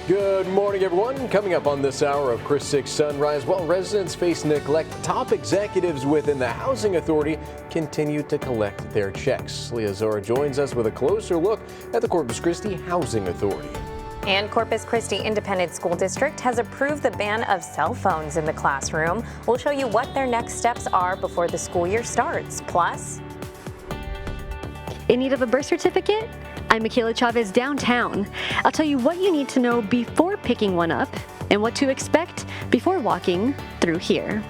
Good morning, everyone. Coming up on this hour of Chris 6 Sunrise, while residents face neglect, top executives within the Housing Authority continue to collect their checks. Leah Zora joins us with a closer look at the Corpus Christi Housing Authority. And Corpus Christi Independent School District has approved the ban of cell phones in the classroom. We'll show you what their next steps are before the school year starts. Plus, in need of a birth certificate? I'm Michaela Chavez downtown. I'll tell you what you need to know before picking one up and what to expect before walking through here.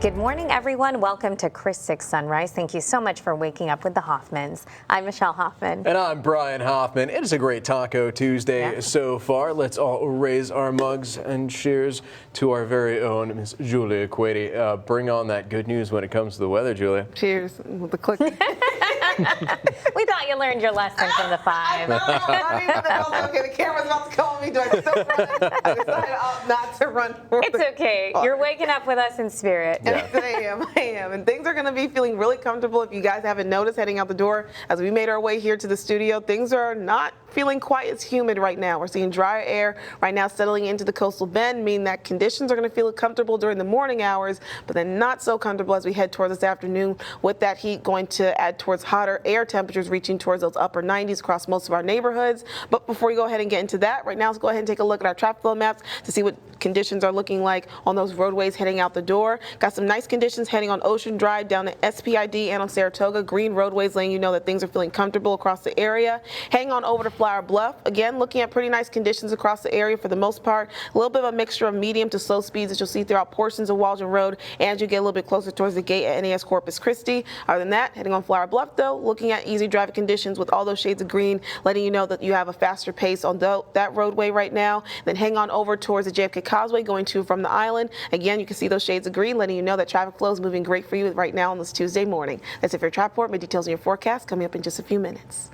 good morning, everyone. Welcome to Chris 6 Sunrise. Thank you so much for waking up with the Hoffmans. I'm Michelle Hoffman. And I'm Brian Hoffman. It is a great Taco Tuesday so far. Let's all raise our mugs and cheers to our very own Miss Julia Quady. Bring on that good news when it comes to the weather, Julia. Cheers with the click. We thought you learned your lesson from the five. I know. Okay, the camera's about to call me. Do I still run? I decided not to run. It's okay. You're waking up with us in spirit. Yeah. I am. And things are going to be feeling really comfortable. If you guys haven't noticed, heading out the door, as we made our way here to the studio, things are not feeling quite as humid right now. We're seeing drier air right now settling into the coastal bend, meaning that conditions are going to feel comfortable during the morning hours, but then not so comfortable as we head towards this afternoon, with that heat going to add towards hotter air temperatures reaching towards those upper 90s across most of our neighborhoods. But before we go ahead and get into that, right now, let's go ahead and take a look at our traffic flow maps to see what conditions are looking like on those roadways heading out the door. Got some nice conditions heading on Ocean Drive down to SPID and on Saratoga. Green roadways letting you know that things are feeling comfortable across the area. Hang on over to Flower Bluff. Again, looking at pretty nice conditions across the area for the most part. A little bit of a mixture of medium to slow speeds that you'll see throughout portions of Waldron Road and you get a little bit closer towards the gate at NAS Corpus Christi. Other than that, heading on Flower Bluff though, looking at easy driving conditions with all those shades of green, letting you know that you have a faster pace on that roadway right now. Then hang on over towards the JFK Causeway going to from the island. Again, you can see those shades of green, letting you know that traffic flow is moving great for you right now on this Tuesday morning. That's it for your traffic report. My details on your forecast coming up in just a few minutes.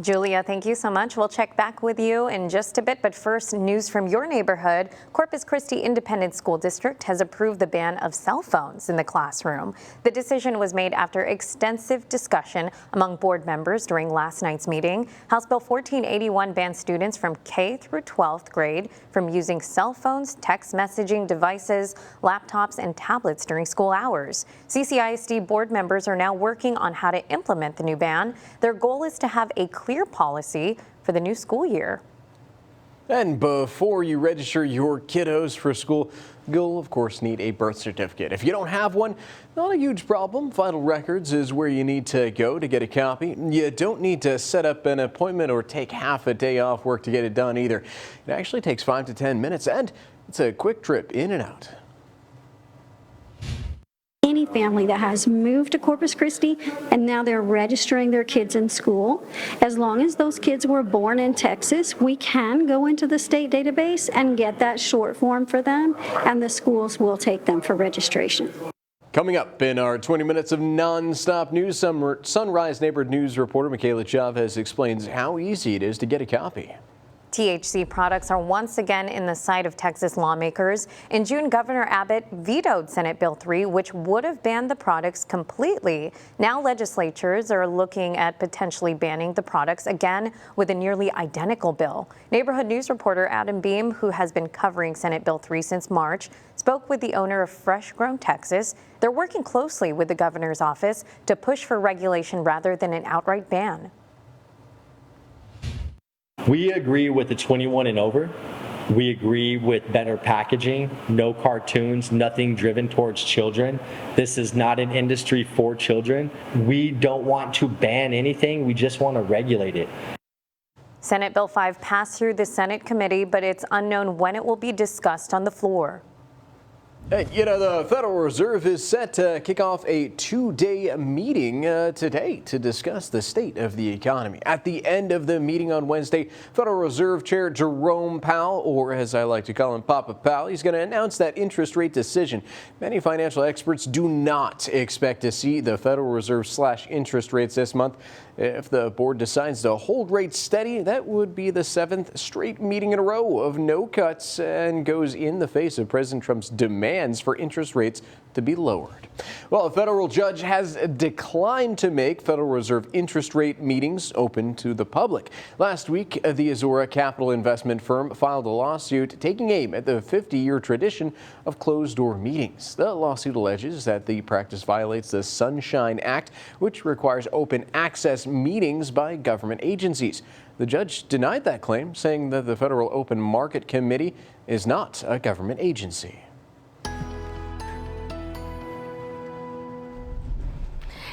Julia, thank you so much. We'll check back with you in just a bit, but first, news from your neighborhood. Corpus Christi Independent School District has approved the ban of cell phones in the classroom. The decision was made after extensive discussion among board members during last night's meeting. House Bill 1481 bans students from K through 12th grade from using cell phones, text messaging devices, laptops, and tablets during school hours. CCISD board members are now working on how to implement the new ban. Their goal is to have a clear policy for the new school year. And before you register your kiddos for school, you'll of course need a birth certificate. If you don't have one, not a huge problem. Vital Records is where you need to go to get a copy. You don't need to set up an appointment or take half a day off work to get it done either. It actually takes 5 to 10 minutes and it's a quick trip in and out. Any family that has moved to Corpus Christi and now they're registering their kids in school, as long as those kids were born in Texas, we can go into the state database and get that short form for them, and the schools will take them for registration. Coming up in our 20 minutes of non-stop news, Sunrise Neighborhood News reporter Michaela Chavez explains how easy it is to get a copy. THC products are once again in the sight of Texas lawmakers. In June, Governor Abbott vetoed Senate Bill 3, which would have banned the products completely. Now legislatures are looking at potentially banning the products again with a nearly identical bill. Neighborhood News reporter Adam Beam, who has been covering Senate Bill 3 since March, spoke with the owner of Fresh Grown Texas. They're working closely with the governor's office to push for regulation rather than an outright ban. We agree with the 21 and over. We agree with better packaging, no cartoons, nothing driven towards children. This is not an industry for children. We don't want to ban anything. We just want to regulate it. Senate Bill 5 passed through the Senate committee, but it's unknown when it will be discussed on the floor. Hey, the Federal Reserve is set to kick off a 2-day meeting today to discuss the state of the economy. At the end of the meeting on Wednesday, Federal Reserve Chair Jerome Powell, or as I like to call him, Papa Powell, he's going to announce that interest rate decision. Many financial experts do not expect to see the Federal Reserve slash interest rates this month. If the board decides to hold rates steady, that would be the 7th straight meeting in a row of no cuts and goes in the face of President Trump's demand demands for interest rates to be lowered. Well, a federal judge has declined to make Federal Reserve interest rate meetings open to the public. Last week, the Azora capital investment firm filed a lawsuit taking aim at the 50-year tradition of closed-door meetings. The lawsuit alleges that the practice violates the Sunshine Act, which requires open access meetings by government agencies. The judge denied that claim, saying that the Federal Open Market Committee is not a government agency.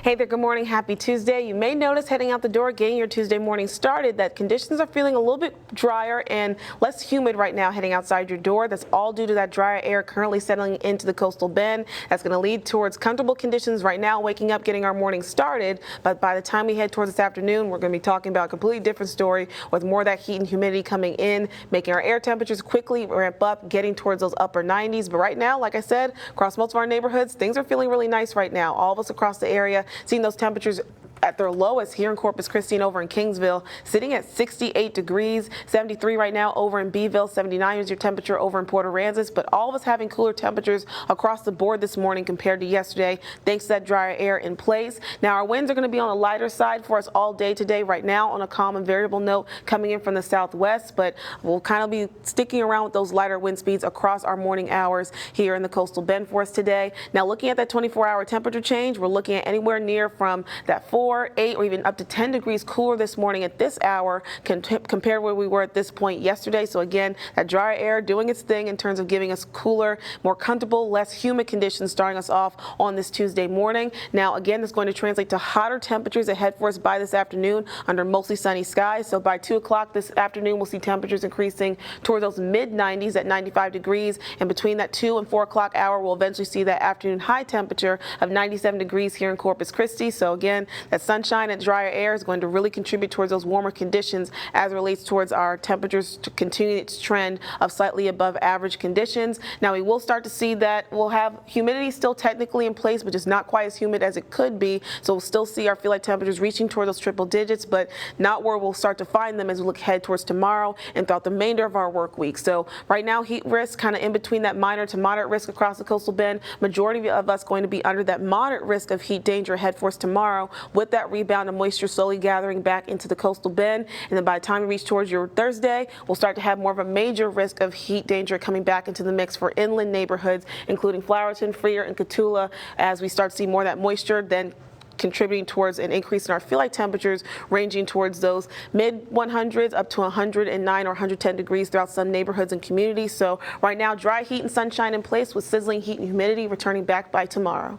Hey there, good morning, happy Tuesday. You may notice heading out the door, getting your Tuesday morning started, that conditions are feeling a little bit drier and less humid right now heading outside your door. That's all due to that drier air currently settling into the coastal bend. That's going to lead towards comfortable conditions right now, waking up, getting our morning started. But by the time we head towards this afternoon, we're going to be talking about a completely different story with more of that heat and humidity coming in, making our air temperatures quickly ramp up, getting towards those upper 90s. But right now, like I said, across most of our neighborhoods, things are feeling really nice right now. All of us across the area seeing those temperatures at their lowest here in Corpus Christi and over in Kingsville, sitting at 68 degrees, 73 right now over in Beeville, 79 is your temperature over in Port Aransas, but all of us having cooler temperatures across the board this morning compared to yesterday, thanks to that drier air in place. Now our winds are going to be on the lighter side for us all day today, right now on a calm and variable note coming in from the southwest, but we'll kind of be sticking around with those lighter wind speeds across our morning hours here in the coastal bend for us today. Now looking at that 24-hour temperature change, we're looking at anywhere near from that 4, 8, or even up to 10 degrees cooler this morning at this hour compared to where we were at this point yesterday. So again, that dry air doing its thing in terms of giving us cooler, more comfortable, less humid conditions starting us off on this Tuesday morning. Now again, it's going to translate to hotter temperatures ahead for us by this afternoon under mostly sunny skies. So by 2 o'clock this afternoon, we'll see temperatures increasing toward those mid-90s at 95 degrees. And between that 2 and 4 o'clock hour, we'll eventually see that afternoon high temperature of 97 degrees here in Corpus Christi. So again, that sunshine and drier air is going to really contribute towards those warmer conditions as it relates towards our temperatures to continue its trend of slightly above average conditions. Now we will start to see that we'll have humidity still technically in place, but just not quite as humid as it could be. So we'll still see our feel like temperatures reaching toward those triple digits, but not where we'll start to find them as we look ahead towards tomorrow and throughout the remainder of our work week. So right now, heat risk kind of in between that minor to moderate risk across the coastal bend. Majority of us going to be under that moderate risk of heat danger ahead for us tomorrow, with that rebound of moisture slowly gathering back into the coastal bend. And then by the time we reach towards your Thursday, we'll start to have more of a major risk of heat danger coming back into the mix for inland neighborhoods, including Flowerton, Freer, and Cotulla, as we start to see more of that moisture then contributing towards an increase in our feel like temperatures ranging towards those mid 100s up to 109 or 110 degrees throughout some neighborhoods and communities. So right now, dry heat and sunshine in place with sizzling heat and humidity returning back by tomorrow.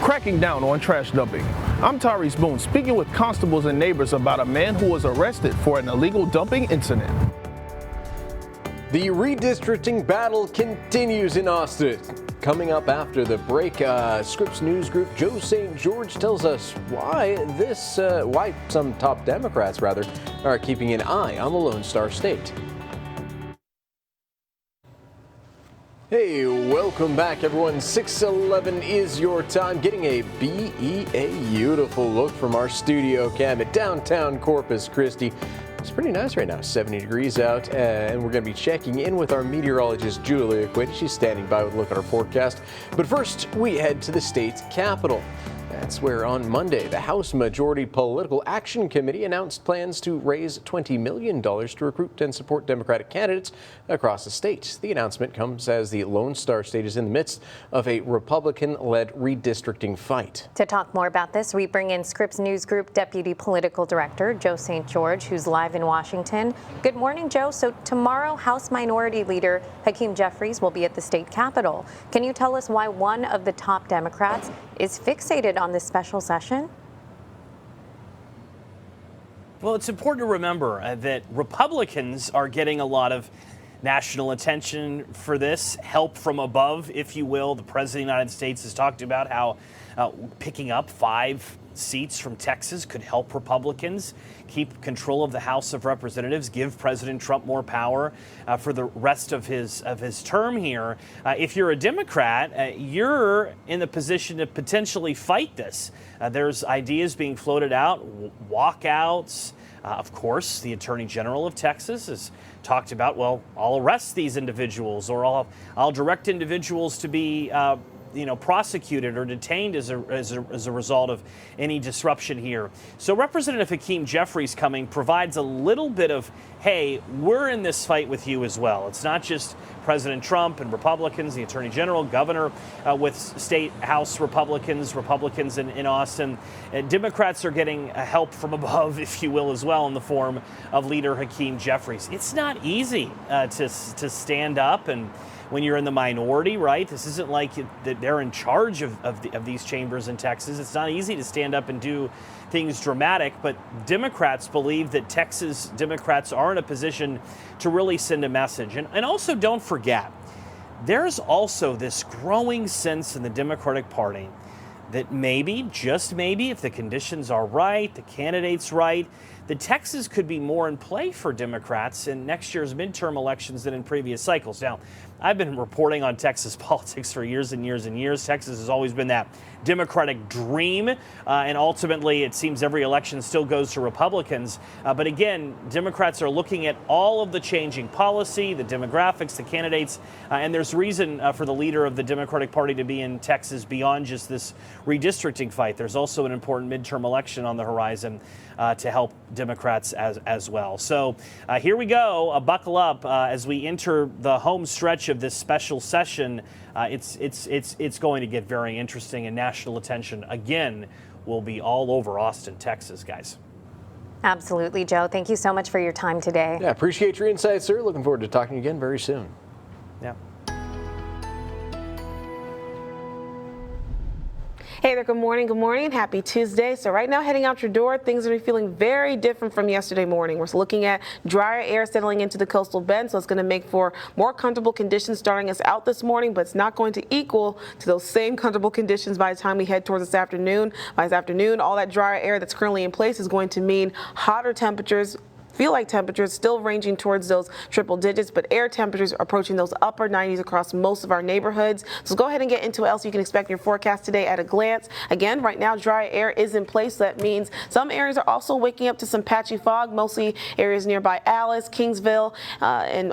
Cracking down on trash dumping. I'm Tyrese Boone, speaking with constables and neighbors about a man who was arrested for an illegal dumping incident. The redistricting battle continues in Austin. Coming up after the break, Scripps News Group Joe St. George tells us why some top Democrats are keeping an eye on the Lone Star State. Hey, welcome back, everyone. 6:11 is your time. Getting a beautiful look from our studio cam at downtown Corpus Christi. It's pretty nice right now, 70 degrees out, and we're going to be checking in with our meteorologist, Julia Quinn. She's standing by with a look at our forecast. But first, we head to the state capitol. That's where on Monday, the House Majority Political Action Committee announced plans to raise $20 million to recruit and support Democratic candidates across the state. The announcement comes as the Lone Star State is in the midst of a Republican-led redistricting fight. To talk more about this, we bring in Scripps News Group Deputy Political Director Joe St. George, who's live in Washington. Good morning, Joe. So tomorrow, House Minority Leader Hakeem Jeffries will be at the state capitol. Can you tell us why one of the top Democrats is fixated on this special session? Well, it's important to remember that Republicans are getting a lot of national attention for this, help from above, if you will. The President of the United States has talked about how picking up 5 seats from Texas could help Republicans keep control of the House of Representatives, give President Trump more power for the rest of his term here. If you're a Democrat, you're in the position to potentially fight this. There's ideas being floated out, walkouts, Of course, the Attorney General of Texas has talked about, well, I'll arrest these individuals, or I'll direct individuals to be prosecuted or detained as a result of any disruption here. So Representative Hakeem Jeffries coming provides a little bit of, hey, we're in this fight with you as well. It's not just President Trump and Republicans, the Attorney General, Governor with State House Republicans in Austin. Democrats are getting help from above, if you will, as well, in the form of Leader Hakeem Jeffries. It's not easy to stand up and when you're in the minority, right? This isn't like they're in charge of these chambers in Texas. It's not easy to stand up and do things dramatic, but Democrats believe that Texas Democrats are in a position to really send a message. And also don't forget, there's also this growing sense in the Democratic Party that maybe, just maybe, if the conditions are right, the candidate's right, that Texas could be more in play for Democrats in next year's midterm elections than in previous cycles. Now, I've been reporting on Texas politics for years and years and years. Texas has always been that Democratic dream, and ultimately it seems every election still goes to Republicans. But again, Democrats are looking at all of the changing policy, the demographics, the candidates, and there's reason for the leader of the Democratic Party to be in Texas beyond just this redistricting fight. There's also an important midterm election on the horizon to help Democrats as well. So here we go. Buckle up as we enter the home stretch of this special session. It's going to get very interesting, and national attention again will be all over Austin, Texas, guys. Absolutely, Joe. Thank you so much for your time today. Yeah, appreciate your insights, sir. Looking forward to talking again very soon. Yeah. Hey there, good morning, happy Tuesday. So right now, heading out your door, things are feeling very different from yesterday morning. We're looking at drier air settling into the coastal bend, so it's going to make for more comfortable conditions starting us out this morning, but it's not going to equal to those same comfortable conditions by the time we head towards this afternoon. By this afternoon, all that drier air that's currently in place is going to mean hotter temperatures. Feel like temperatures still ranging towards those triple digits, but air temperatures approaching those upper 90s across most of our neighborhoods. So go ahead and get into what else you can expect in your forecast today at a glance. Again, right now, dry air is in place. So that means some areas are also waking up to some patchy fog, mostly areas nearby Alice, Kingsville, and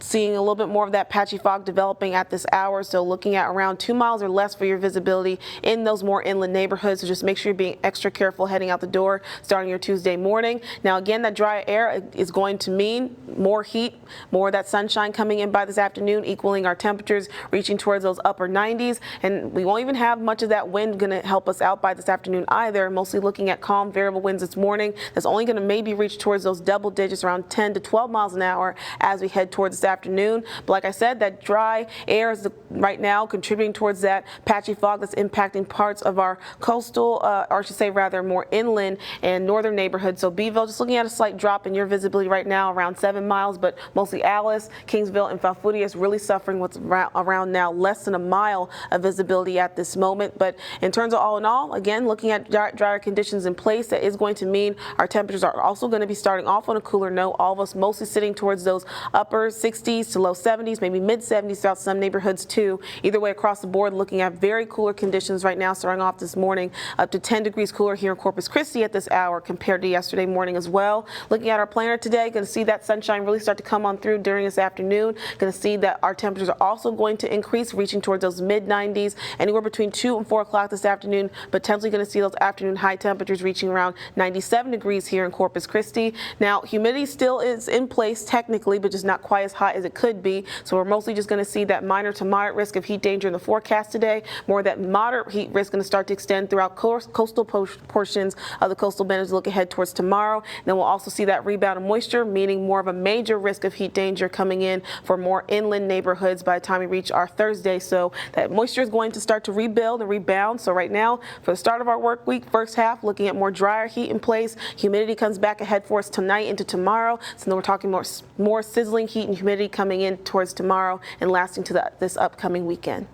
seeing a little bit more of that patchy fog developing at this hour. So looking at around 2 miles or less for your visibility in those more inland neighborhoods. So just make sure you're being extra careful heading out the door starting your Tuesday morning. Now, again, that dry air is going to mean more heat, more of that sunshine coming in by this afternoon, equaling our temperatures, reaching towards those upper 90s. And we won't even have much of that wind going to help us out by this afternoon either. Mostly looking at calm variable winds this morning. That's only going to maybe reach towards those double digits, around 10 to 12 miles an hour as we head towards this afternoon. But like I said, that dry air is right now contributing towards that patchy fog that's impacting parts of our coastal, or I should say rather more inland and northern neighborhoods. So Beeville, just looking at a slight drop in your visibility right now, around 7 miles, but mostly Alice, Kingsville, and Falfurdia is really suffering what's around now less than a mile of visibility at this moment. But in terms of all in all, again, looking at drier conditions in place, that is going to mean our temperatures are also going to be starting off on a cooler note. All of us mostly sitting towards those upper 60s to low 70s, maybe mid 70s throughout some neighborhoods too. Either way across the board, looking at very cooler conditions right now, starting off this morning up to 10 degrees cooler here in Corpus Christi at this hour compared to yesterday morning as well. Looking at our planner today, going to see that sunshine really start to come on through during this afternoon. Going to see that our temperatures are also going to increase, reaching towards those mid 90s anywhere between 2 and 4 o'clock this afternoon. Potentially going to see those afternoon high temperatures reaching around 97 degrees here in Corpus Christi. Now, humidity still is in place technically, but just not quite as hot as it could be. So we're mostly just going to see that minor to moderate risk of heat danger in the forecast today. More of that moderate heat risk going to start to extend throughout coastal portions of the coastal bend as we look ahead towards tomorrow. Then we'll also see that rebound of moisture, meaning more of a major risk of heat danger coming in for more inland neighborhoods by the time we reach our Thursday. So that moisture is going to start to rebuild and rebound. So right now, for the start of our work week, first half, looking at more drier heat in place. Humidity comes back ahead for us tonight into tomorrow. So then we're talking more sizzling heat and humidity coming in towards tomorrow and lasting to this upcoming weekend.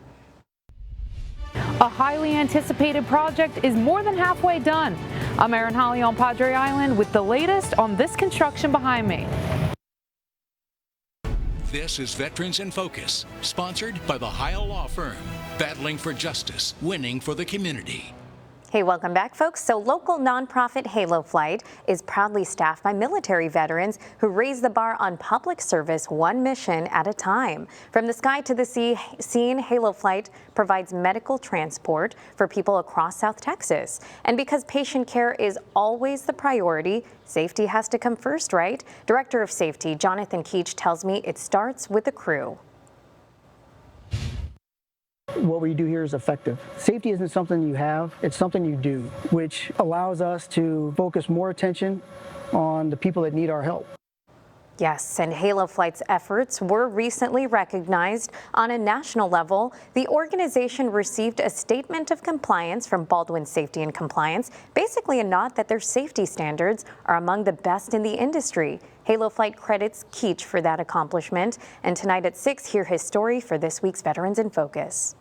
A highly anticipated project is more than halfway done. I'm Erin Holly on Padre Island with the latest on this construction behind me. This is Veterans in Focus, sponsored by the Heil Law Firm, battling for justice, winning for the community. Hey, welcome back, folks. So local nonprofit Halo Flight is proudly staffed by military veterans who raise the bar on public service one mission at a time. From the sky to the scene, Halo Flight provides medical transport for people across South Texas. And because patient care is always the priority, safety has to come first, right? Director of Safety Jonathan Keach tells me it starts with the crew. What we do here is effective. Safety isn't something you have, it's something you do, which allows us to focus more attention on the people that need our help. Yes, and Halo Flight's efforts were recently recognized on a national level. The organization received a statement of compliance from Baldwin Safety and Compliance, basically a nod that their safety standards are among the best in the industry. Halo Flight credits Keach for that accomplishment. And tonight at 6, hear his story for this week's Veterans in Focus.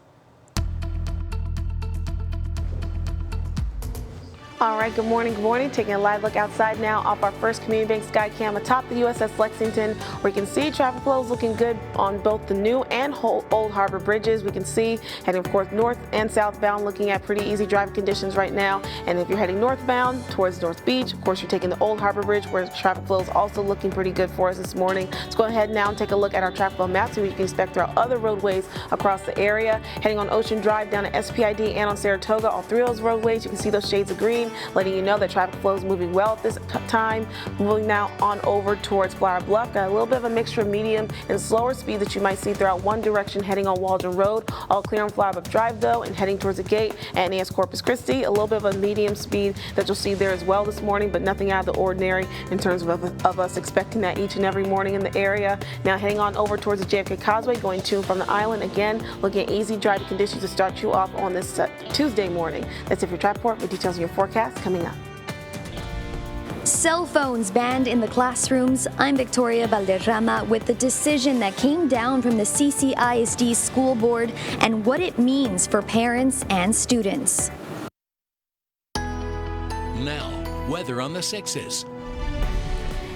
All right, good morning, Taking a live look outside now off our first Community Bank Skycam atop the USS Lexington, where you can see traffic flows looking good on both the new and Old Harbor bridges. We can see heading, of course, north and southbound, looking at pretty easy driving conditions right now. And if you're heading northbound towards North Beach, of course, you're taking the Old Harbor Bridge, where traffic flow is also looking pretty good for us this morning. Let's go ahead now and take a look at our traffic flow map, so we can expect throughout other roadways across the area. Heading on Ocean Drive down to SPID and on Saratoga, all three of those roadways, you can see those shades of green, letting you know that traffic flow is moving well at this time. Moving now on over towards Flower Bluff. Got a little bit of a mixture of medium and slower speed that you might see throughout one direction heading on Waldron Road. All clear on Flower Bluff Drive though, and heading towards the gate at NAS Corpus Christi. A little bit of a medium speed that you'll see there as well this morning, but nothing out of the ordinary in terms of us expecting that each and every morning in the area. Now heading on over towards the JFK Causeway, going to and from the island. Again, looking at easy driving conditions to start you off on this Tuesday morning. That's it for Traffic Report. With details on your forecast coming up. Cell phones banned in the classrooms. I'm Victoria Valderrama with the decision that came down from the CCISD school board and what it means for parents and students. Now, weather on the 6s.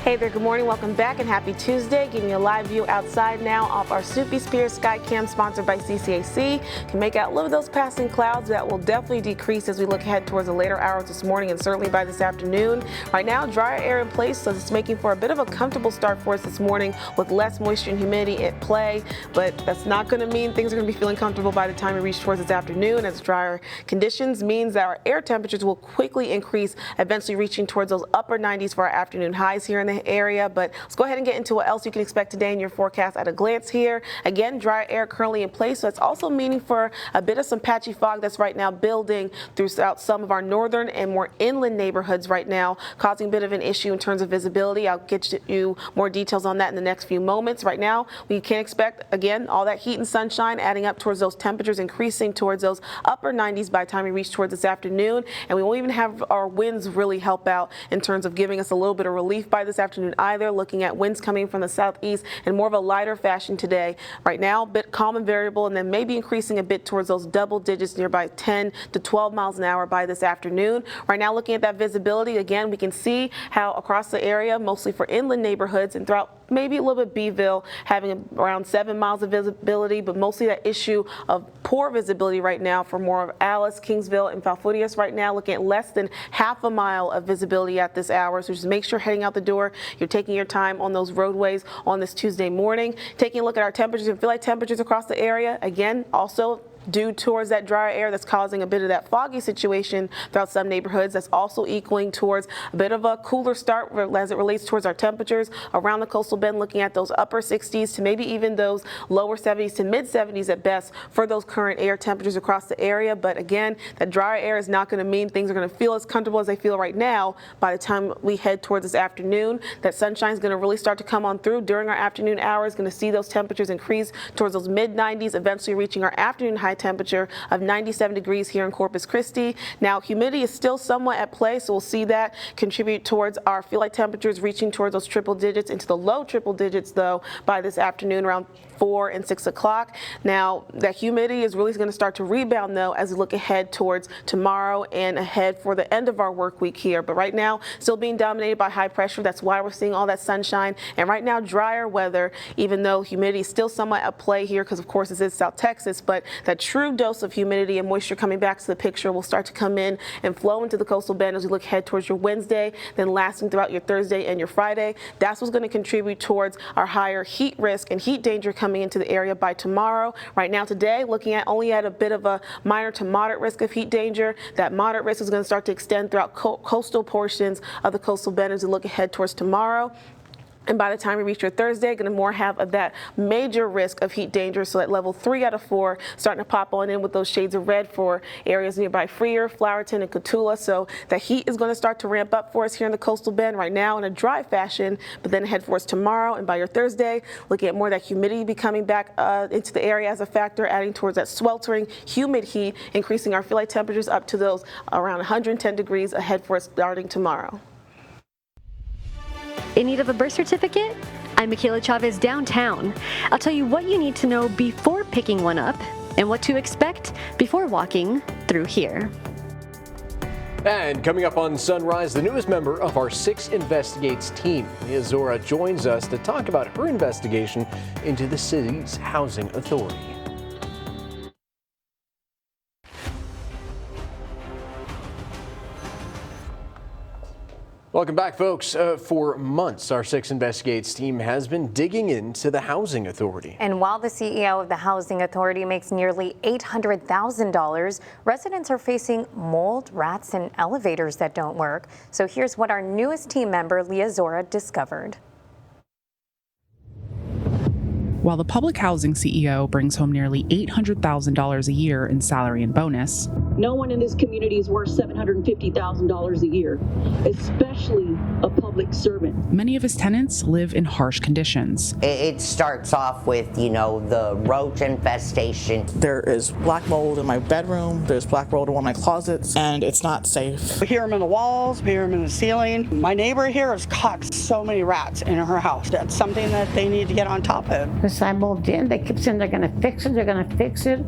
Hey there, good morning, welcome back and happy Tuesday. Giving you a live view outside now off our Snoopy Spears Skycam sponsored by CCAC. Can make out a little of those passing clouds that will definitely decrease as we look ahead towards the later hours this morning and certainly by this afternoon. Right now, drier air in place, so it's making for a bit of a comfortable start for us this morning with less moisture and humidity at play, but that's not going to mean things are going to be feeling comfortable by the time we reach towards this afternoon, as drier conditions means that our air temperatures will quickly increase, eventually reaching towards those upper 90s for our afternoon highs here in the area. But let's go ahead and get into what else you can expect today in your forecast at a glance here. Again, dry air currently in place, so it's also meaning for a bit of some patchy fog that's right now building throughout some of our northern and more inland neighborhoods right now, causing a bit of an issue in terms of visibility. I'll get you more details on that in the next few moments. Right now, we can expect, again, all that heat and sunshine adding up towards those temperatures increasing towards those upper 90s by the time we reach towards this afternoon. And we won't even have our winds really help out in terms of giving us a little bit of relief by this afternoon either, looking at winds coming from the southeast in more of a lighter fashion today. Right now, a bit calm and variable, and then maybe increasing a bit towards those double digits, nearby 10 to 12 miles an hour by this afternoon. Right now, looking at that visibility, again, we can see how across the area, mostly for inland neighborhoods and throughout maybe a little bit Beeville, having around 7 miles of visibility, but mostly that issue of poor visibility right now for more of Alice, Kingsville, and Falfurrias right now, looking at less than half a mile of visibility at this hour. So just make sure heading out the door, you're taking your time on those roadways on this Tuesday morning. Taking a look at our temperatures and feel like temperatures across the area, again, also due towards that drier air that's causing a bit of that foggy situation throughout some neighborhoods. That's also equaling towards a bit of a cooler start as it relates towards our temperatures around the coastal bend, looking at those upper 60s to maybe even those lower 70s to mid 70s at best for those current air temperatures across the area. But again, that drier air is not going to mean things are going to feel as comfortable as they feel right now by the time we head towards this afternoon. That sunshine is going to really start to come on through during our afternoon hours. Going to see those temperatures increase towards those mid 90s, eventually reaching our afternoon high temperature of 97 degrees here in Corpus Christi. Now, humidity is still somewhat at play, so we'll see that contribute towards our feel like temperatures reaching towards those triple digits into the low triple digits, though, by this afternoon, around 4 and 6 o'clock. Now, that humidity is really going to start to rebound, though, as we look ahead towards tomorrow and ahead for the end of our work week here. But right now, still being dominated by high pressure. That's why we're seeing all that sunshine. And right now, drier weather, even though humidity is still somewhat at play here, because, of course, this is South Texas. But that true dose of humidity and moisture coming back to the picture will start to come in and flow into the coastal bend as we look ahead towards your Wednesday, then lasting throughout your Thursday and your Friday. That's what's going to contribute towards our higher heat risk and heat danger coming into the area by tomorrow. Right now today, looking at only at a bit of a minor to moderate risk of heat danger. That moderate risk is going to start to extend throughout coastal portions of the coastal bend as we look ahead towards tomorrow. And by the time we reach your Thursday, going to more have of that major risk of heat danger. So at level 3 out of 4, starting to pop on in with those shades of red for areas nearby Freer, Flowerton, and Cotulla. So the heat is going to start to ramp up for us here in the coastal bend right now in a dry fashion, but then ahead for us tomorrow. And by your Thursday, looking at more of that humidity be coming back into the area as a factor, adding towards that sweltering, humid heat, increasing our feel-like temperatures up to those around 110 degrees ahead for us starting tomorrow. In need of a birth certificate? I'm Michaela Chavez downtown. I'll tell you what you need to know before picking one up and what to expect before walking through here. And coming up on Sunrise, the newest member of our 6 Investigates team, Leah Zora, joins us to talk about her investigation into the city's housing authority. Welcome back, folks. For months, our 6 Investigates team has been digging into the Housing Authority. And while the CEO of the Housing Authority makes nearly $800,000, residents are facing mold, rats, and elevators that don't work. So here's what our newest team member, Leah Zora, discovered. While the public housing CEO brings home nearly $800,000 a year in salary and bonus, no one in this community is worth $750,000 a year, especially a public servant. Many of his tenants live in harsh conditions. It starts off with, the roach infestation. There is black mold in my bedroom, there's black mold in one of my closets, and it's not safe. We hear them in the walls, we hear them in the ceiling. My neighbor here has caught so many rats in her house. That's something that they need to get on top of. Since I moved in, they keep saying they're going to fix it.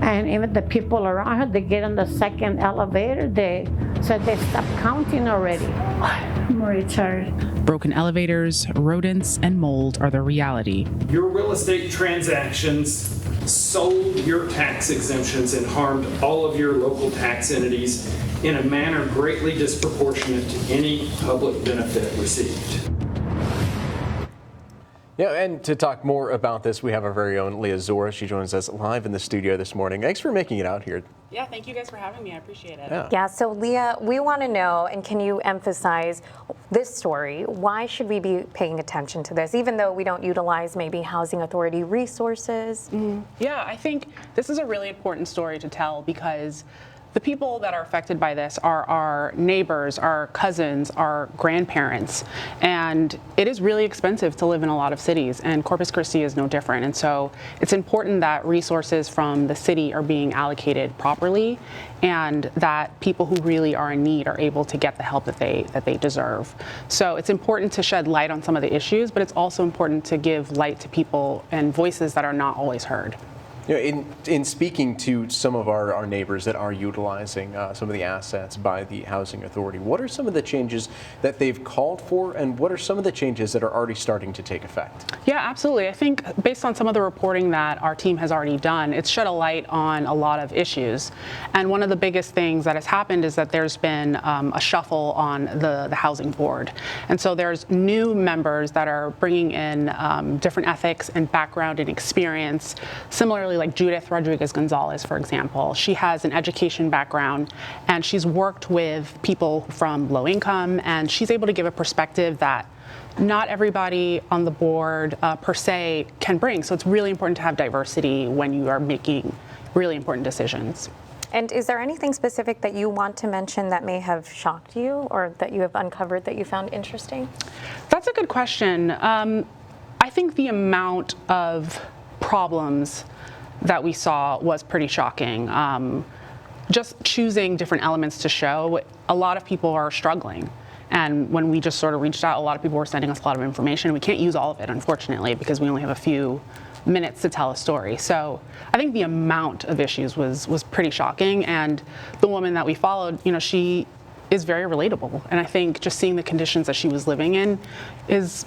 And even the people around her, they get on the second elevator, they said they stopped counting already. I'm really tired. Broken elevators, rodents, and mold are the reality. Your real estate transactions sold your tax exemptions and harmed all of your local tax entities in a manner greatly disproportionate to any public benefit received. Yeah, and to talk more about this, we have our very own Leah Zora. She joins us live in the studio this morning. Thanks for making it out here. Yeah, thank you guys for having me. I appreciate it. Yeah, so Leah, we want to know, and can you emphasize this story? Why should we be paying attention to this, even though we don't utilize maybe housing authority resources? Yeah, I think this is a really important story to tell because the people that are affected by this are our neighbors, our cousins, our grandparents, and it is really expensive to live in a lot of cities, and Corpus Christi is no different. And so it's important that resources from the city are being allocated properly and that people who really are in need are able to get the help that they deserve. So it's important to shed light on some of the issues, but it's also important to give light to people and voices that are not always heard. In speaking to some of our neighbors that are utilizing some of the assets by the Housing Authority, what are some of the changes that they've called for, and what are some of the changes that are already starting to take effect? Yeah, absolutely. I think based on some of the reporting that our team has already done, it's shed a light on a lot of issues. And one of the biggest things that has happened is that there's been a shuffle on the housing board. And so there's new members that are bringing in different ethics and background and experience, similarly like Judith Rodriguez-Gonzalez, for example. She has an education background and she's worked with people from low income, and she's able to give a perspective that not everybody on the board per se can bring. So it's really important to have diversity when you are making really important decisions. And is there anything specific that you want to mention that may have shocked you or that you have uncovered that you found interesting? That's a good question. I think the amount of problems that we saw was pretty shocking. Just choosing different elements to show, a lot of people are struggling. And when we just sort of reached out, a lot of people were sending us a lot of information. We can't use all of it, unfortunately, because we only have a few minutes to tell a story. So I think the amount of issues was pretty shocking, and the woman that we followed, she is very relatable, and I think just seeing the conditions that she was living in it's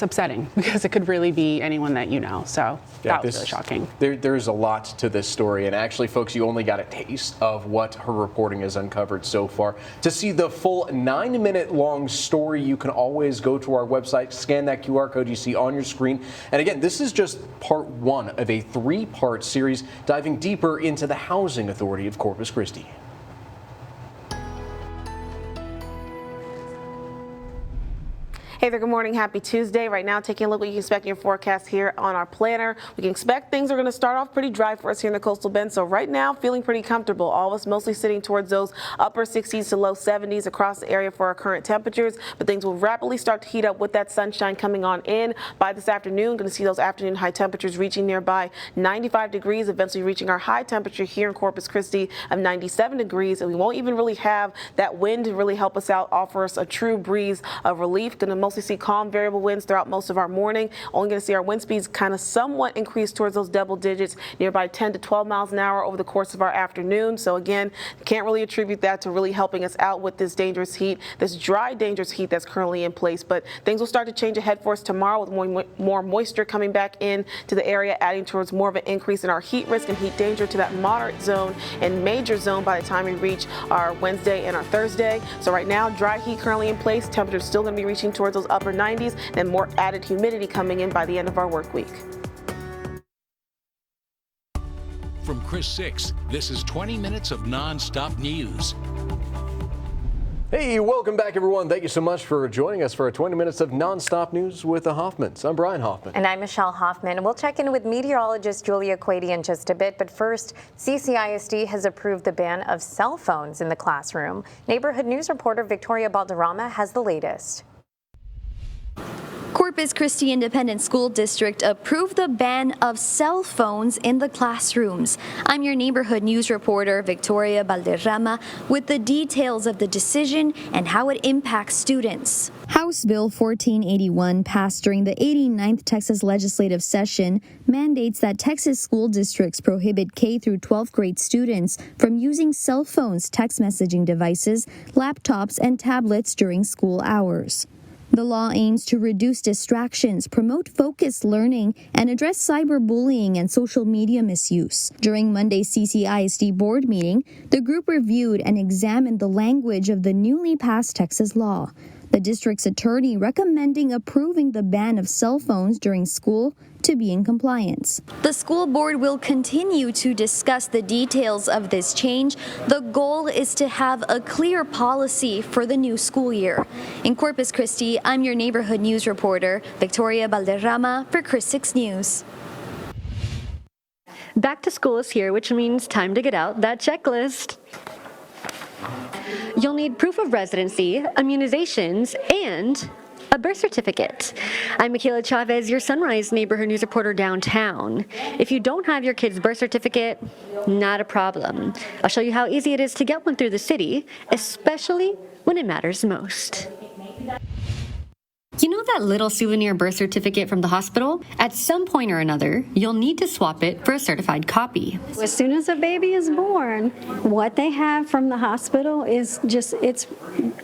upsetting, because it could really be anyone that you know. So that was really shocking. There's a lot to this story, and actually, folks, you only got a taste of what her reporting has uncovered so far. To see the full 9-minute long story, you can always go to our website, scan that QR code you see on your screen. And again, this is just part 1 of a 3-part series diving deeper into the Housing Authority of Corpus Christi. Hey there, good morning. Happy Tuesday. Right now, taking a look at what you can expect in your forecast here on our planner. We can expect things are going to start off pretty dry for us here in the coastal bend. So right now, feeling pretty comfortable. All of us mostly sitting towards those upper 60s to low 70s across the area for our current temperatures. But things will rapidly start to heat up with that sunshine coming on in by this afternoon. Going to see those afternoon high temperatures reaching nearby 95 degrees, eventually reaching our high temperature here in Corpus Christi of 97 degrees. And we won't even really have that wind to really help us out, offer us a true breeze of relief. Going to mostly see calm variable winds throughout most of our morning. Only going to see our wind speeds kind of somewhat increase towards those double digits, nearby 10 to 12 miles an hour over the course of our afternoon. So again, can't really attribute that to really helping us out with this dangerous heat, this dry, dangerous heat that's currently in place. But things will start to change ahead for us tomorrow with more moisture coming back in to the area, adding towards more of an increase in our heat risk and heat danger to that moderate zone and major zone by the time we reach our Wednesday and our Thursday. So right now, dry heat currently in place. Temperatures still going to be reaching towards those upper 90s, and more added humidity coming in by the end of our work week. From Chris 6, this is 20 minutes of non-stop news. Hey, welcome back, everyone. Thank you so much for joining us for 20 minutes of non-stop news with the Hoffmans. I'm Brian Hoffman. And I'm Michelle Hoffman. We'll check in with meteorologist Julia Quady in just a bit. But first, CCISD has approved the ban of cell phones in the classroom. Neighborhood News reporter Victoria Balderrama has the latest. Corpus Christi Independent School District approved the ban of cell phones in the classrooms. I'm your neighborhood news reporter, Victoria Balderrama, with the details of the decision and how it impacts students. House Bill 1481, passed during the 89th Texas legislative session, mandates that Texas school districts prohibit K through 12th grade students from using cell phones, text messaging devices, laptops, and tablets during school hours. The law aims to reduce distractions, promote focused learning, and address cyberbullying and social media misuse. During Monday's CCISD board meeting, the group reviewed and examined the language of the newly passed Texas law. The district's attorney recommending approving the ban of cell phones during school to be in compliance. The school board will continue to discuss the details of this change. The goal is to have a clear policy for the new school year. In Corpus Christi, I'm your neighborhood news reporter, Victoria Balderrama for Chris 6 News. Back to school is here, which means time to get out that checklist. You'll need proof of residency, immunizations, and a birth certificate. I'm Michaela Chavez, your Sunrise neighborhood news reporter downtown. If you don't have your kid's birth certificate, not a problem. I'll show you how easy it is to get one through the city, especially when it matters most. You know that little souvenir birth certificate from the hospital? At some point or another, you'll need to swap it for a certified copy. As soon as a baby is born, what they have from the hospital is it's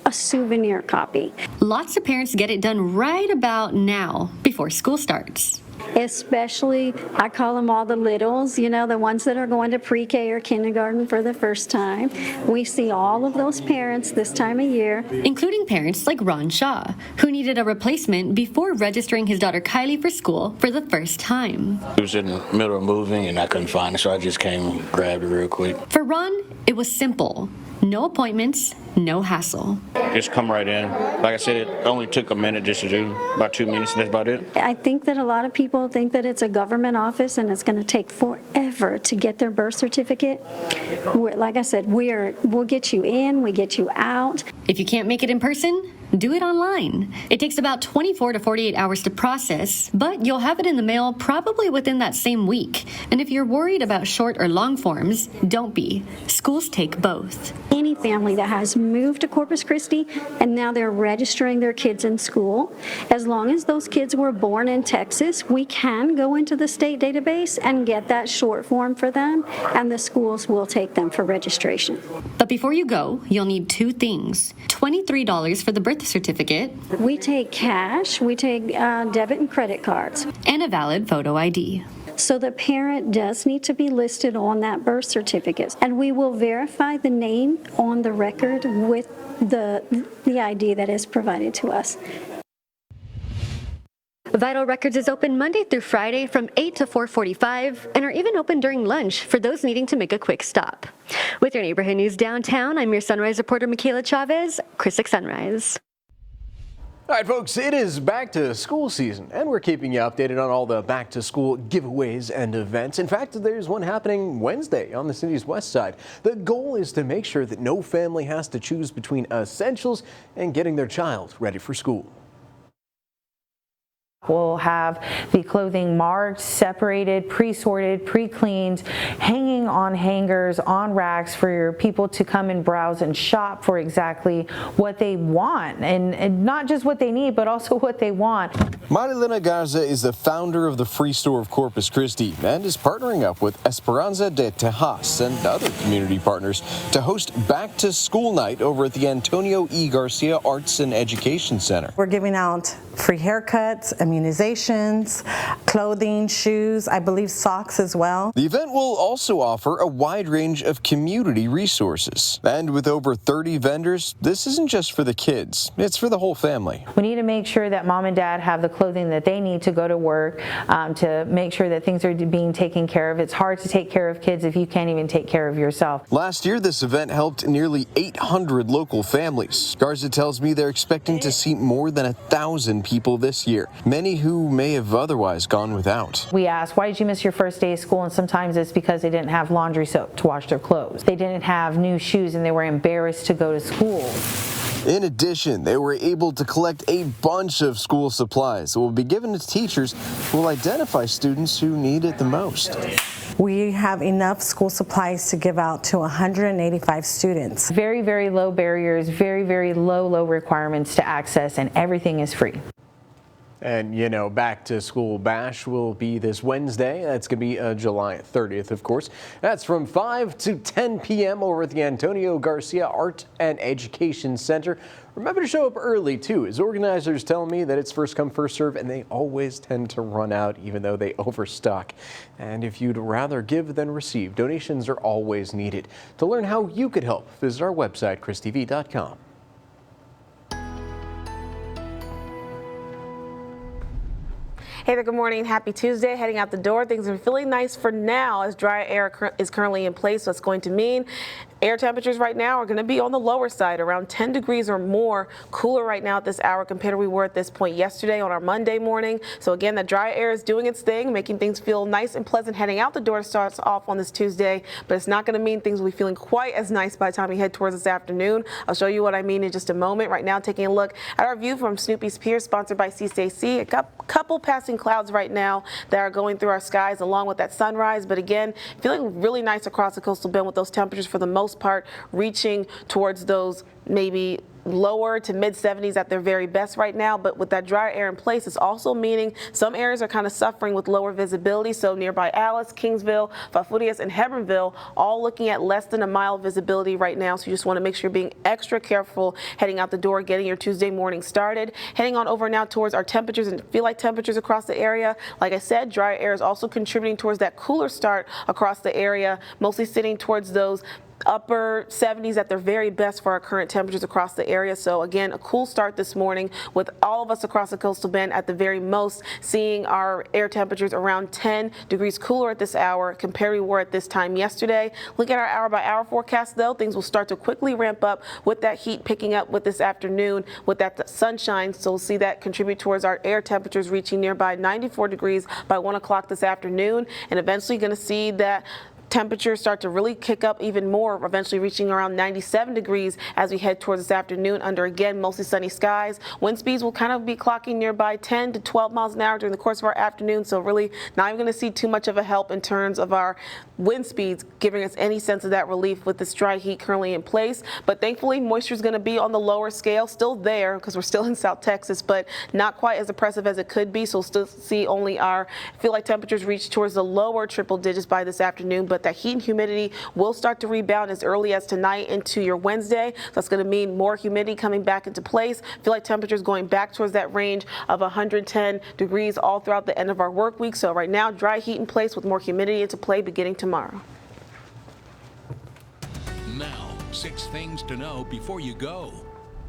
a souvenir copy. Lots of parents get it done right about now, before school starts. Especially, I call them all the littles, the ones that are going to pre-K or kindergarten for the first time. We see all of those parents this time of year. Including parents like Ron Shaw, who needed a replacement before registering his daughter Kylie for school for the first time. It was in the middle of moving and I couldn't find it, so I just came and grabbed it real quick. For Ron, it was simple. No appointments, no hassle. Just come right in. Like I said, it only took a minute just to do, about 2 minutes, and that's about it. I think that a lot of people think that it's a government office and it's going to take forever to get their birth certificate. Like I said, we'll get you in, we get you out. If you can't make it in person, do it online. It takes about 24 to 48 hours to process, but you'll have it in the mail probably within that same week. And if you're worried about short or long forms, don't be. Schools take both. Any family that has moved to Corpus Christi and now they're registering their kids in school, as long as those kids were born in Texas, we can go into the state database and get that short form for them, and the schools will take them for registration. But before you go, you'll need two things. $23 for the birth certificate. We take cash, we take debit and credit cards. And a valid photo ID. So the parent does need to be listed on that birth certificate, and we will verify the name on the record with the ID that is provided to us. Vital Records is open Monday through Friday from 8 to 4:45 and are even open during lunch for those needing to make a quick stop. With your neighborhood news downtown, I'm your Sunrise reporter, Michaela Chavez, Chris 6 Sunrise. All right, folks, it is back to school season, and we're keeping you updated on all the back to school giveaways and events. In fact, there's one happening Wednesday on the city's west side. The goal is to make sure that no family has to choose between essentials and getting their child ready for school. We'll have the clothing marked, separated, pre-sorted, pre-cleaned, hanging on hangers, on racks for your people to come and browse and shop for exactly what they want, and not just what they need, but also what they want. Marilena Garza is the founder of the Free Store of Corpus Christi and is partnering up with Esperanza de Tejas and other community partners to host Back to School Night over at the Antonio E. Garcia Arts and Education Center. We're giving out free haircuts, immunizations, clothing, shoes, I believe socks as well. The event will also offer a wide range of community resources. And with over 30 vendors, this isn't just for the kids, it's for the whole family. We need to make sure that mom and dad have the clothing that they need to go to work, to make sure that things are being taken care of. It's hard to take care of kids if you can't even take care of yourself. Last year, this event helped nearly 800 local families. Garza tells me they're expecting to see more than 1,000 people this year, many who may have otherwise gone without. We ask, why did you miss your first day of school? And sometimes it's because they didn't have laundry soap to wash their clothes. They didn't have new shoes and they were embarrassed to go to school. In addition, they were able to collect a bunch of school supplies that will be given to teachers who will identify students who need it the most. We have enough school supplies to give out to 185 students. Very, very low barriers, very, very low requirements to access, and everything is free. And, you know, Back to School Bash will be this Wednesday. That's going to be July 30th, of course. That's from 5 to 10 p.m. over at the Antonio Garcia Art and Education Center. Remember to show up early, too, as organizers tell me that it's first come, first serve, and they always tend to run out, even though they overstock. And if you'd rather give than receive, donations are always needed. To learn how you could help, visit our website, christv.com. Hey there, good morning. Happy Tuesday. Heading out the door. Things are feeling nice for now as dry air is currently in place. What's going to mean air temperatures right now are going to be on the lower side, around 10 degrees or more cooler right now at this hour compared to where we were at this point yesterday on our Monday morning. So again, the dry air is doing its thing, making things feel nice and pleasant heading out the door to start us off on this Tuesday, but it's not going to mean things will be feeling quite as nice by the time we head towards this afternoon. I'll show you what I mean in just a moment. Right now, taking a look at our view from Snoopy's Pier, sponsored by CCAC. A couple passing clouds right now that are going through our skies along with that sunrise, but again, feeling really nice across the coastal bend with those temperatures for the most part reaching towards those maybe lower to mid 70s at their very best right now. But with that dry air in place, it's also meaning some areas are kind of suffering with lower visibility. So nearby Alice, Kingsville, Falfurrias, and Hebronville, all looking at less than a mile visibility right now. So you just want to make sure you're being extra careful heading out the door, getting your Tuesday morning started. Heading on over now towards our temperatures and feel like temperatures across the area. Like I said, dry air is also contributing towards that cooler start across the area, mostly sitting towards those upper 70s at their very best for our current temperatures across the area. So again, a cool start this morning with all of us across the coastal bend at the very most seeing our air temperatures around 10 degrees cooler at this hour compared to we were at this time yesterday. Look at our hour by hour forecast though. Things will start to quickly ramp up with that heat picking up with this afternoon with that sunshine. So we'll see that contribute towards our air temperatures reaching nearby 94 degrees by 1 o'clock this afternoon, and eventually going to see that temperatures start to really kick up even more, eventually reaching around 97 degrees as we head towards this afternoon under, again, mostly sunny skies. Wind speeds will kind of be clocking nearby 10 to 12 miles an hour during the course of our afternoon, so really not even going to see too much of a help in terms of our wind speeds, giving us any sense of that relief with this dry heat currently in place. But thankfully, moisture is going to be on the lower scale, still there because we're still in South Texas, but not quite as oppressive as it could be. So we'll still see only feel like temperatures reach towards the lower triple digits by this afternoon, but that heat and humidity will start to rebound as early as tonight into your Wednesday. That's going to mean more humidity coming back into place. Feel like temperatures going back towards that range of 110 degrees all throughout the end of our work week. So right now, dry heat in place with more humidity into play beginning tomorrow. Now, 6 things to know before you go.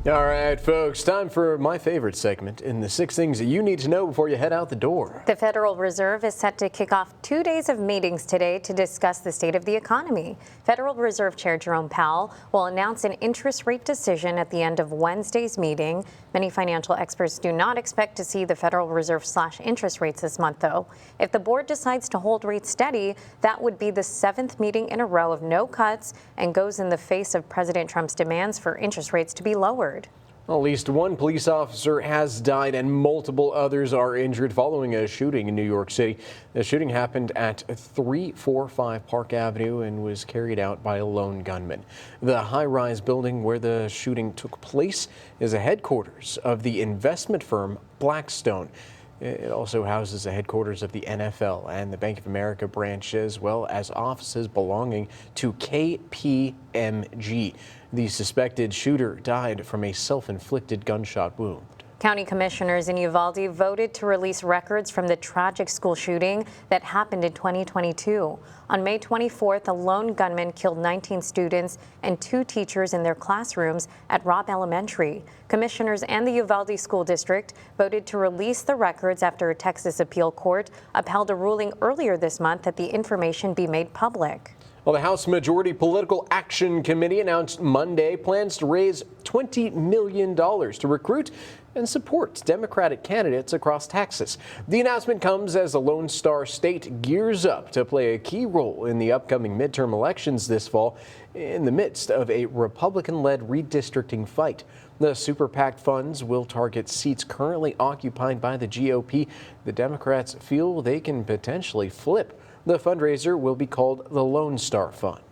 All right, folks, time for my favorite segment in the 6 things that you need to know before you head out the door. The Federal Reserve is set to kick off 2 days of meetings today to discuss the state of the economy. Federal Reserve Chair Jerome Powell will announce an interest rate decision at the end of Wednesday's meeting. Many financial experts do not expect to see the Federal Reserve slash interest rates this month, though. If the board decides to hold rates steady, that would be the 7th meeting in a row of no cuts and goes in the face of President Trump's demands for interest rates to be lowered. At least one police officer has died and multiple others are injured following a shooting in New York City. The shooting happened at 345 Park Avenue and was carried out by a lone gunman. The high-rise building where the shooting took place is a headquarters of the investment firm Blackstone. It also houses the headquarters of the NFL and the Bank of America branch, as well as offices belonging to KPMG. The suspected shooter died from a self-inflicted gunshot wound. County commissioners in Uvalde voted to release records from the tragic school shooting that happened in 2022. On May 24th, a lone gunman killed 19 students and 2 teachers in their classrooms at Robb Elementary. Commissioners and the Uvalde School District voted to release the records after a Texas appeal court upheld a ruling earlier this month that the information be made public. Well, the House Majority Political Action Committee announced Monday plans to raise $20 million to recruit and support Democratic candidates across Texas. The announcement comes as the Lone Star State gears up to play a key role in the upcoming midterm elections this fall in the midst of a Republican-led redistricting fight. The Super PAC funds will target seats currently occupied by the GOP. The Democrats feel they can potentially flip. The fundraiser will be called the Lone Star Fund.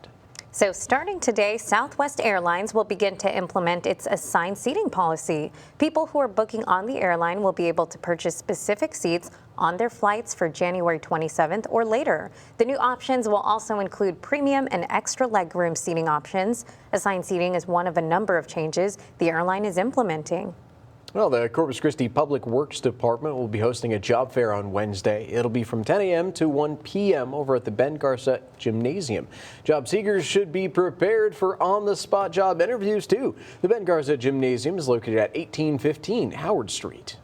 So starting today, Southwest Airlines will begin to implement its assigned seating policy. People who are booking on the airline will be able to purchase specific seats on their flights for January 27th or later. The new options will also include premium and extra legroom seating options. Assigned seating is one of a number of changes the airline is implementing. Well, the Corpus Christi Public Works Department will be hosting a job fair on Wednesday. It'll be from 10 a.m. to 1 p.m. over at the Ben Garza Gymnasium. Job seekers should be prepared for on-the-spot job interviews, too. The Ben Garza Gymnasium is located at 1815 Howard Street.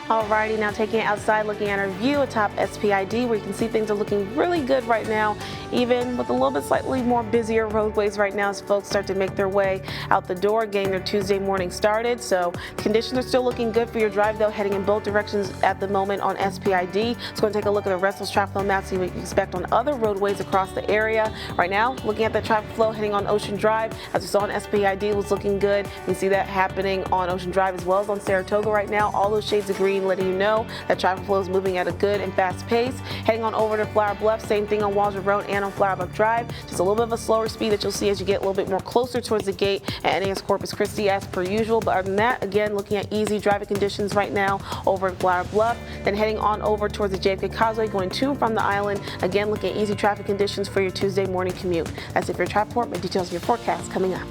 Alrighty, now taking it outside, looking at our view atop SPID, where you can see things are looking really good right now, even with a little bit slightly more busier roadways right now as folks start to make their way out the door, getting their Tuesday morning started. So conditions are still looking good for your drive, though, heading in both directions at the moment on SPID. So going to take a look at the rest of those traffic flow maps, see what you expect on other roadways across the area. Right now, looking at the traffic flow heading on Ocean Drive, as we saw on SPID, was looking good. You can see that happening on Ocean Drive as well as on Saratoga right now. All those shades of green letting you know that traffic flow is moving at a good and fast pace. Heading on over to Flower Bluff, same thing on Walser Road and on Flower Bluff Drive. Just a little bit of a slower speed that you'll see as you get a little bit more closer towards the gate at NAS Corpus Christi as per usual. But other than that, again, looking at easy driving conditions right now over at Flower Bluff. Then heading on over towards the JFK Causeway, going to and from the island. Again, looking at easy traffic conditions for your Tuesday morning commute. That's it for your traffic report. My details of your forecast coming up.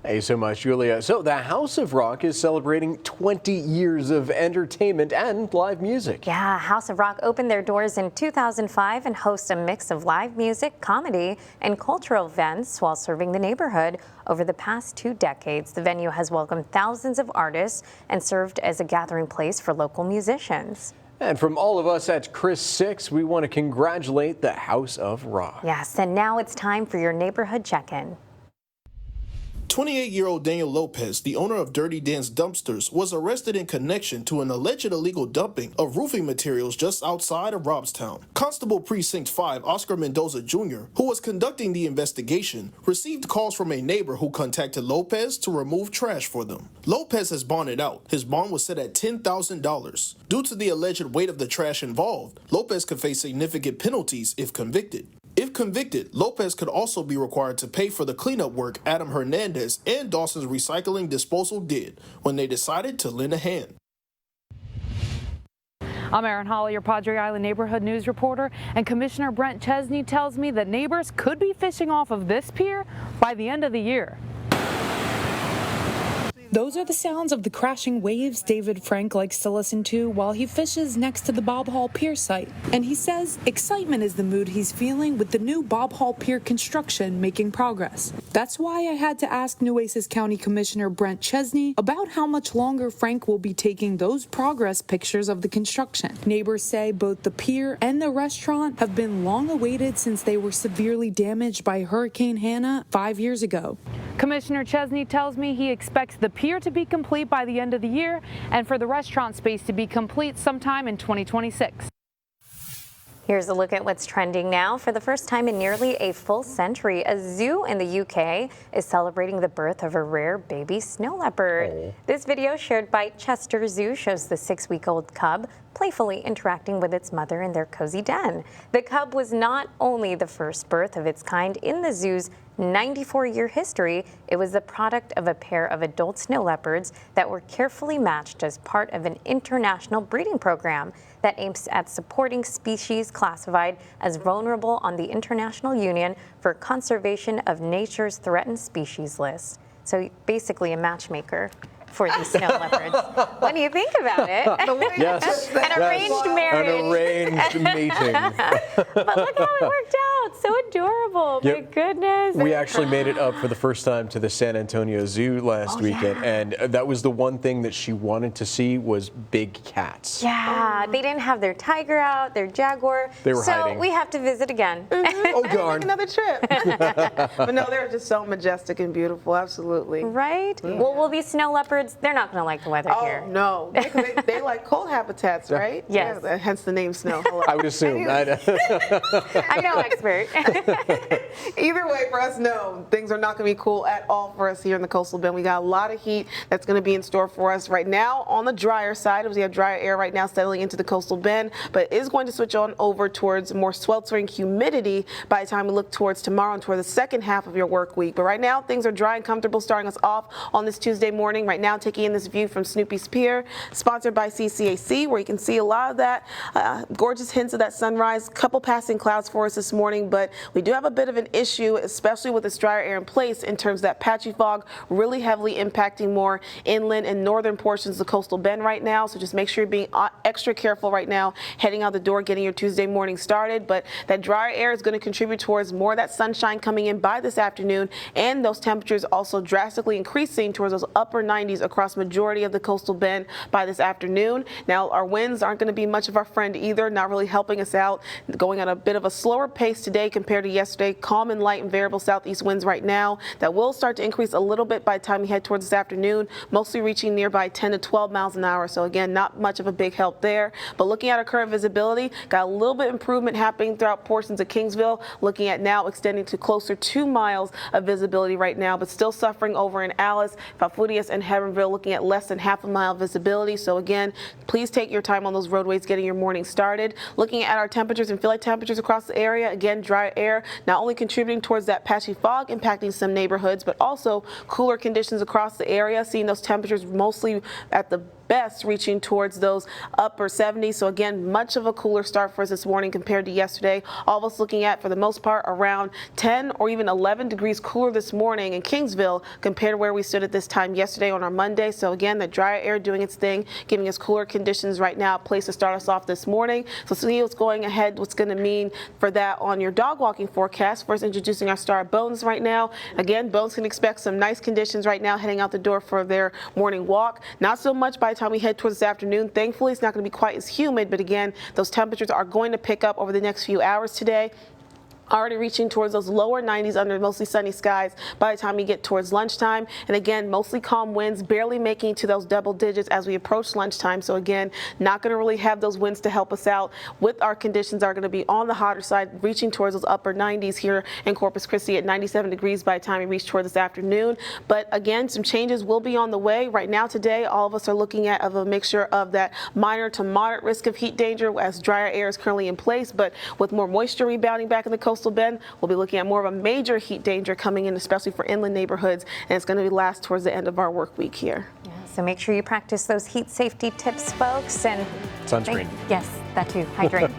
Hey, so much, Julia. So the House of Rock is celebrating 20 years of entertainment and live music. Yeah, House of Rock opened their doors in 2005 and hosts a mix of live music, comedy, and cultural events while serving the neighborhood. Over the past 2 decades, the venue has welcomed thousands of artists and served as a gathering place for local musicians. And from all of us at Chris 6, we want to congratulate the House of Rock. Yes, and now it's time for your neighborhood check-in. 28-year-old Daniel Lopez, the owner of Dirty Dan's Dumpsters, was arrested in connection to an alleged illegal dumping of roofing materials just outside of Robstown. Constable Precinct 5 Oscar Mendoza Jr., who was conducting the investigation, received calls from a neighbor who contacted Lopez to remove trash for them. Lopez has bonded out. His bond was set at $10,000. Due to the alleged weight of the trash involved, Lopez could face significant penalties if convicted. If convicted, Lopez could also be required to pay for the cleanup work Adam Hernandez and Dawson's Recycling Disposal did when they decided to lend a hand. I'm Erin Holly, your Padre Island neighborhood news reporter, and Commissioner Brent Chesney tells me that neighbors could be fishing off of this pier by the end of the year. Those are the sounds of the crashing waves David Frank likes to listen to while he fishes next to the Bob Hall Pier site. And he says excitement is the mood he's feeling with the new Bob Hall Pier construction making progress. That's why I had to ask Nueces County Commissioner Brent Chesney about how much longer Frank will be taking those progress pictures of the construction. Neighbors say both the pier and the restaurant have been long awaited since they were severely damaged by Hurricane Hannah 5 years ago. Commissioner Chesney tells me he expects the pier to be complete by the end of the year and for the restaurant space to be complete sometime in 2026. Here's a look at what's trending now. For the first time in nearly a full century, a zoo in the UK is celebrating the birth of a rare baby snow leopard. Oh. This video shared by Chester Zoo shows the 6-week-old cub playfully interacting with its mother in their cozy den. The cub was not only the first birth of its kind in the zoo's 94-year history, it was the product of a pair of adult snow leopards that were carefully matched as part of an international breeding program that aims at supporting species classified as vulnerable on the International Union for Conservation of Nature's Threatened Species list. So basically a matchmaker for these snow leopards. What do you think about it? Yes. An arranged marriage. An arranged meeting. But look how it worked out. So adorable. Yep. My goodness. We actually made it up for the first time to the San Antonio Zoo last weekend, and that was the one thing that she wanted to see was big cats. Yeah, they didn't have their tiger out, their jaguar. They were hiding. So we have to visit again. Oh, darn. Another trip. But no, they're just so majestic and beautiful. Absolutely. Right? Yeah. Well, will these snow leopards, they're not going to like the weather here. Oh, no. They like cold habitats, right? Yes. Yeah, hence the name snow. I would assume. I'm no expert. Either way, for us, no. Things are not going to be cool at all for us here in the coastal bend. We got a lot of heat that's going to be in store for us right now on the drier side. We have drier air right now settling into the coastal bend, but it is going to switch on over towards more sweltering humidity by the time we look towards tomorrow and toward the second half of your work week. But right now, things are dry and comfortable starting us off on this Tuesday morning. Right now, taking in this view from Snoopy's Pier, sponsored by CCAC, where you can see a lot of that gorgeous hints of that sunrise. Couple passing clouds for us this morning, but we do have a bit of an issue, especially with this drier air in place, in terms of that patchy fog really heavily impacting more inland and northern portions of the coastal bend right now. So just make sure you're being extra careful right now, heading out the door, getting your Tuesday morning started. But that drier air is going to contribute towards more of that sunshine coming in by this afternoon, and those temperatures also drastically increasing towards those upper 90s across majority of the coastal bend by this afternoon. Now, our winds aren't going to be much of our friend either, not really helping us out, going at a bit of a slower pace today compared to yesterday. Calm and light and variable southeast winds right now that will start to increase a little bit by the time we head towards this afternoon, mostly reaching nearby 10 to 12 miles an hour. So again, not much of a big help there. But looking at our current visibility, got a little bit improvement happening throughout portions of Kingsville, looking at now extending to closer to 2 miles of visibility right now, but still suffering over in Alice, Falfurrias, and Heronville, looking at less than half a mile visibility. So again, please take your time on those roadways getting your morning started. Looking at our temperatures and feel like temperatures across the area, again, dry air not only contributing towards that patchy fog impacting some neighborhoods, but also cooler conditions across the area, seeing those temperatures mostly at the best reaching towards those upper 70s. So again, much of a cooler start for us this morning compared to yesterday. All of us looking at, for the most part, around 10 or even 11 degrees cooler this morning in Kingsville compared to where we stood at this time yesterday on our Monday. So again, the dry air doing its thing, giving us cooler conditions right now, a place to start us off this morning. So see what's going ahead, what's going to mean for that on your dog walking forecast. First, introducing our star Bones right now. Again, Bones can expect some nice conditions right now heading out the door for their morning walk. Not so much by the time we head towards this afternoon. Thankfully, it's not going to be quite as humid, but again, those temperatures are going to pick up over the next few hours today. already reaching towards those lower 90s under mostly sunny skies by the time we get towards lunchtime. And again, mostly calm winds, barely making to those double digits as we approach lunchtime. So again, not going to really have those winds to help us out. With our conditions are going to be on the hotter side, reaching towards those upper 90s here in Corpus Christi at 97 degrees by the time we reach toward this afternoon. But again, some changes will be on the way. Right now today, all of us are looking at a mixture of that minor to moderate risk of heat danger as drier air is currently in place. But with more moisture rebounding back in the coastal bend, we'll be looking at more of a major heat danger coming in, especially for inland neighborhoods, and it's going to last towards the end of our work week here. Yeah, so make sure you practice those heat safety tips, folks, and sunscreen. Yes, that too. Hydrate.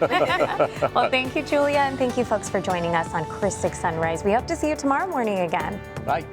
Well, thank you, Julia, and thank you, folks, for joining us on Chris 6 Sunrise. We hope to see you tomorrow morning again. Bye.